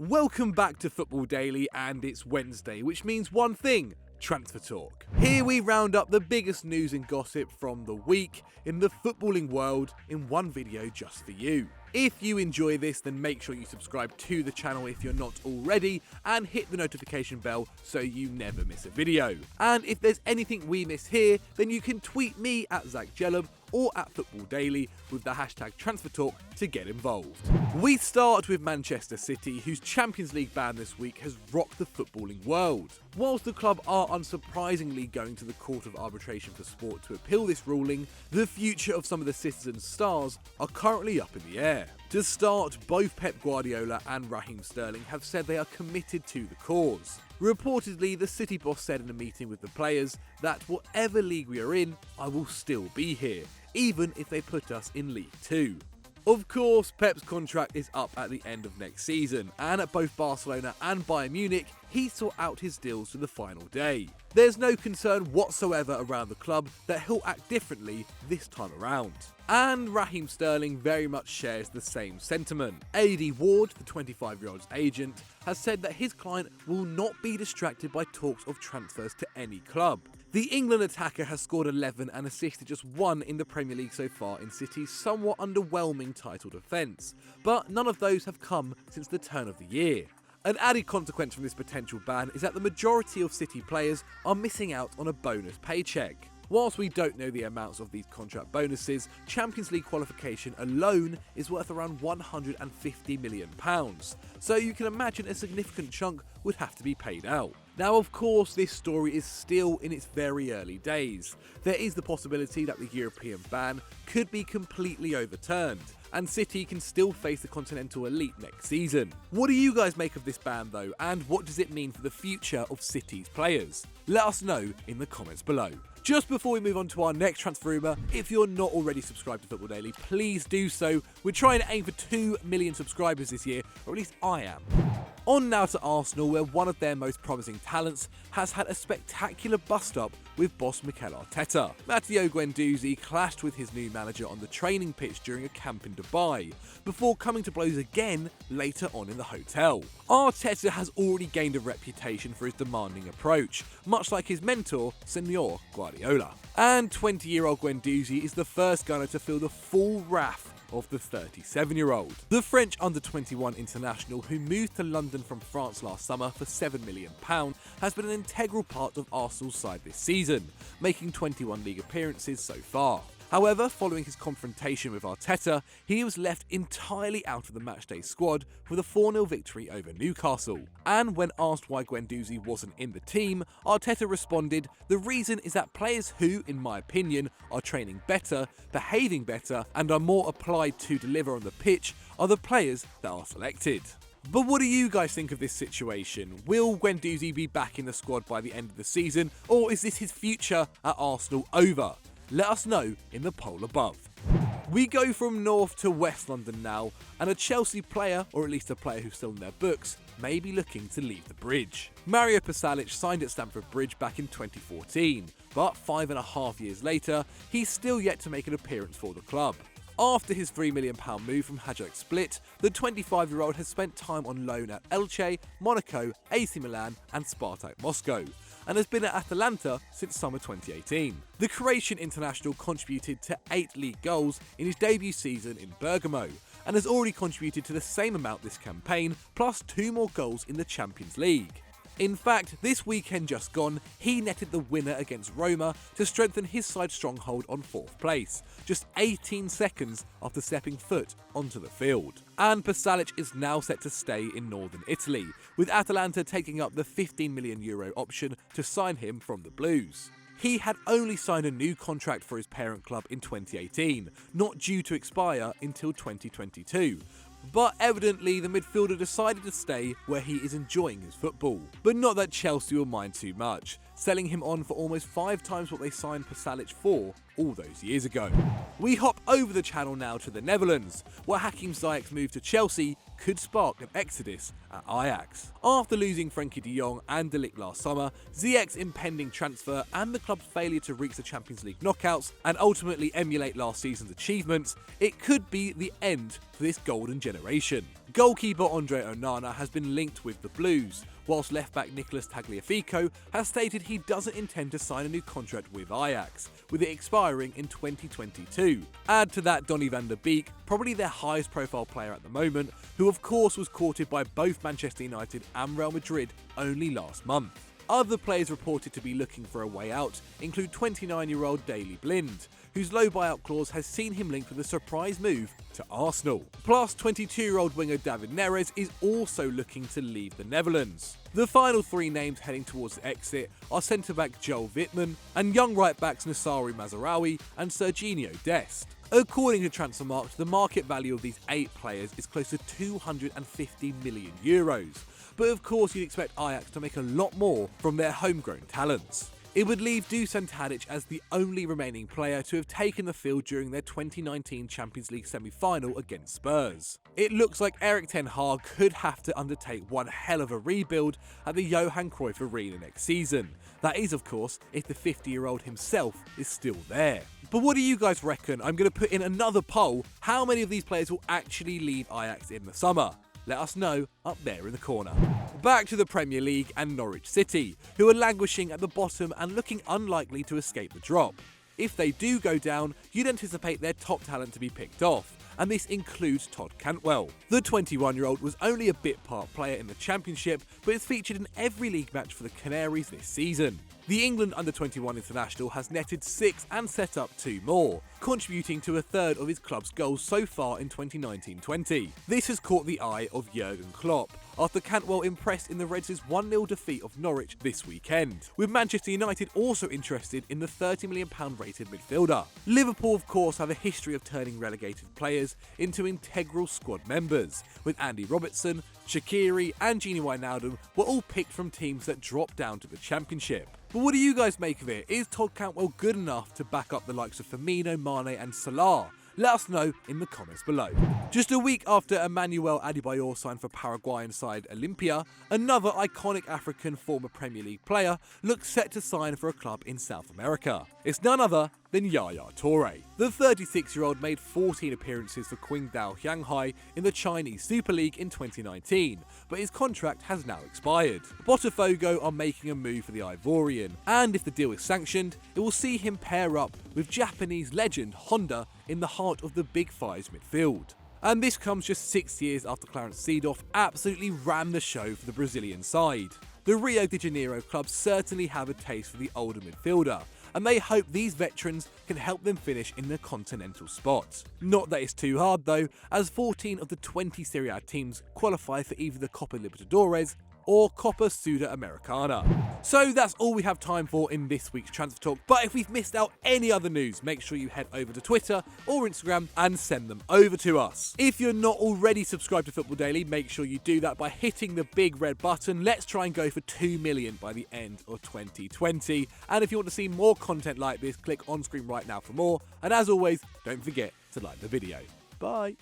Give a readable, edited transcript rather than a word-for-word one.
Welcome back to Football Daily, and it's Wednesday, which means one thing: transfer talk. Here we round up the biggest news and gossip from the week in the footballing world in one video just for you. If you enjoy this, then make sure you subscribe to the channel if you're not already, and hit the notification bell so you never miss a video. And if there's anything we miss here, then you can tweet me at ZachJellum or at Football Daily with the hashtag TransferTalk to get involved. We start with Manchester City, whose Champions League ban this week has rocked the footballing world. Whilst the club are unsurprisingly going to the Court of Arbitration for Sport to appeal this ruling, the future of some of the Citizen stars are currently up in the air. To start, both Pep Guardiola and Raheem Sterling have said they are committed to the cause. Reportedly, the City boss said in a meeting with the players that whatever league we are in, I will still be here, even if they put us in League 2. Of course, Pep's contract is up at the end of next season, and at both Barcelona and Bayern Munich, he saw out his deals to the final day. There's no concern whatsoever around the club that he'll act differently this time around. And Raheem Sterling very much shares the same sentiment. A.D. Ward, the 25-year-old's agent, has said that his client will not be distracted by talks of transfers to any club. The England attacker has scored 11 and assisted just 1 in the Premier League so far in City's somewhat underwhelming title defence, but none of those have come since the turn of the year. An added consequence from this potential ban is that the majority of City players are missing out on a bonus paycheck. Whilst we don't know the amounts of these contract bonuses, Champions League qualification alone is worth around £150 million, so you can imagine a significant chunk would have to be paid out. Now, of course, this story is still in its very early days. There is the possibility that the European ban could be completely overturned, and City can still face the Continental Elite next season. What do you guys make of this ban though, and what does it mean for the future of City's players? Let us know in the comments below. Just before we move on to our next transfer rumour, if you're not already subscribed to Football Daily, please do so. We're trying to aim for 2 million subscribers this year, or at least I am. On now to Arsenal, where one of their most promising talents has had a spectacular bust-up with boss Mikel Arteta. Matteo Guendouzi clashed with his new manager on the training pitch during a camp in Dubai, before coming to blows again later on in the hotel. Arteta has already gained a reputation for his demanding approach, much like his mentor, Senor Guardiola. And 20-year-old Guendouzi is the first gunner to feel the full wrath of the 37-year-old. The French under-21 international, who moved to London from France last summer for £7 million, has been an integral part of Arsenal's side this season, making 21 league appearances so far. However, following his confrontation with Arteta, he was left entirely out of the matchday squad with a 4-0 victory over Newcastle. And when asked why Guendouzi wasn't in the team, Arteta responded, "The reason is that players who, in my opinion, are training better, behaving better, and are more applied to deliver on the pitch are the players that are selected." But what do you guys think of this situation? Will Guendouzi be back in the squad by the end of the season, or is this his future at Arsenal over? Let us know in the poll above. We go from North to West London now, and a Chelsea player, or at least a player who's still in their books, may be looking to leave the bridge. Mario Pasalic signed at Stamford Bridge back in 2014, but 5.5 years later, he's still yet to make an appearance for the club. After his £3 million move from Hajduk Split, the 25-year-old has spent time on loan at Elche, Monaco, AC Milan and Spartak Moscow, and has been at Atalanta since summer 2018. The Croatian international contributed to 8 league goals in his debut season in Bergamo, and has already contributed to the same amount this campaign, plus 2 more goals in the Champions League. In fact, this weekend just gone, he netted the winner against Roma to strengthen his side's stronghold on 4th place, just 18 seconds after stepping foot onto the field. And Pasalic is now set to stay in northern Italy, with Atalanta taking up the €15 million option to sign him from the Blues. He had only signed a new contract for his parent club in 2018, not due to expire until 2022. But evidently the midfielder decided to stay where he is enjoying his football. But not that Chelsea will mind too much, selling him on for almost 5 times what they signed Pasalic for all those years ago. We hop over the channel now to the Netherlands, where Hakim Ziyech's move to Chelsea could spark an exodus at Ajax. After losing Frenkie de Jong and De Ligt last summer, Ziyech's impending transfer and the club's failure to reach the Champions League knockouts and ultimately emulate last season's achievements, it could be the end for this golden generation. Goalkeeper Andre Onana has been linked with the Blues, whilst left-back Nicolas Tagliafico has stated he doesn't intend to sign a new contract with Ajax, with it expiring in 2022. Add to that Donny van der Beek, probably their highest profile player at the moment, who of course was courted by both Manchester United and Real Madrid only last month. Other players reported to be looking for a way out include 29-year-old Daley Blind, whose low buyout clause has seen him linked with a surprise move to Arsenal. Plus, 22-year-old winger David Neres is also looking to leave the Netherlands. The final three names heading towards the exit are centre-back Joel Wittmann and young right-backs Nassari Mazraoui and Serginho Dest. According to Transfermarkt, the market value of these 8 players is close to €250 million. But of course you'd expect Ajax to make a lot more from their homegrown talents. It would leave Dusan Tadic as the only remaining player to have taken the field during their 2019 Champions League semi-final against Spurs. It looks like Erik ten Hag could have to undertake one hell of a rebuild at the Johan Cruyff Arena next season. That is, of course, if the 50-year-old himself is still there. But what do you guys reckon? I'm going to put in another poll. How many of these players will actually leave Ajax in the summer? Let us know up there in the corner. Back to the Premier League and Norwich City, who are languishing at the bottom and looking unlikely to escape the drop. If they do go down, you'd anticipate their top talent to be picked off, and this includes Todd Cantwell. The 21-year-old was only a bit part player in the Championship, but is featured in every league match for the Canaries this season. The England under-21 international has netted 6 and set up 2 more, contributing to a third of his club's goals so far in 2019-20. This has caught the eye of Jurgen Klopp, after Cantwell impressed in the Reds' 1-0 defeat of Norwich this weekend, with Manchester United also interested in the £30 million rated midfielder. Liverpool, of course, have a history of turning relegated players into integral squad members, with Andy Robertson, Shaqiri and Gini Wijnaldum were all picked from teams that dropped down to the Championship. But what do you guys make of it? Is Todd Cantwell good enough to back up the likes of Firmino, Mane and Salah? Let us know in the comments below. Just a week after Emmanuel Adebayor signed for Paraguayan side Olimpia, another iconic African former Premier League player looks set to sign for a club in South America. It's none other than Yaya Toure. The 36-year-old made 14 appearances for Qingdao Shanghai in the Chinese Super League in 2019, but his contract has now expired. Botafogo are making a move for the Ivorian, and if the deal is sanctioned, it will see him pair up with Japanese legend Honda in the heart of the Big Five's midfield. And this comes just 6 years after Clarence Seedorf absolutely rammed the show for the Brazilian side. The Rio de Janeiro club certainly have a taste for the older midfielder, and they hope these veterans can help them finish in the continental spot. Not that it's too hard though, as 14 of the 20 Serie A teams qualify for either the Copa Libertadores or Copa Sudamericana. So that's all we have time for in this week's Transfer Talk, but if we've missed out any other news, make sure you head over to Twitter or Instagram and send them over to us. If you're not already subscribed to Football Daily, make sure you do that by hitting the big red button. Let's try and go for 2 million by the end of 2020. And if you want to see more content like this, click on screen right now for more. And as always, don't forget to like the video. Bye.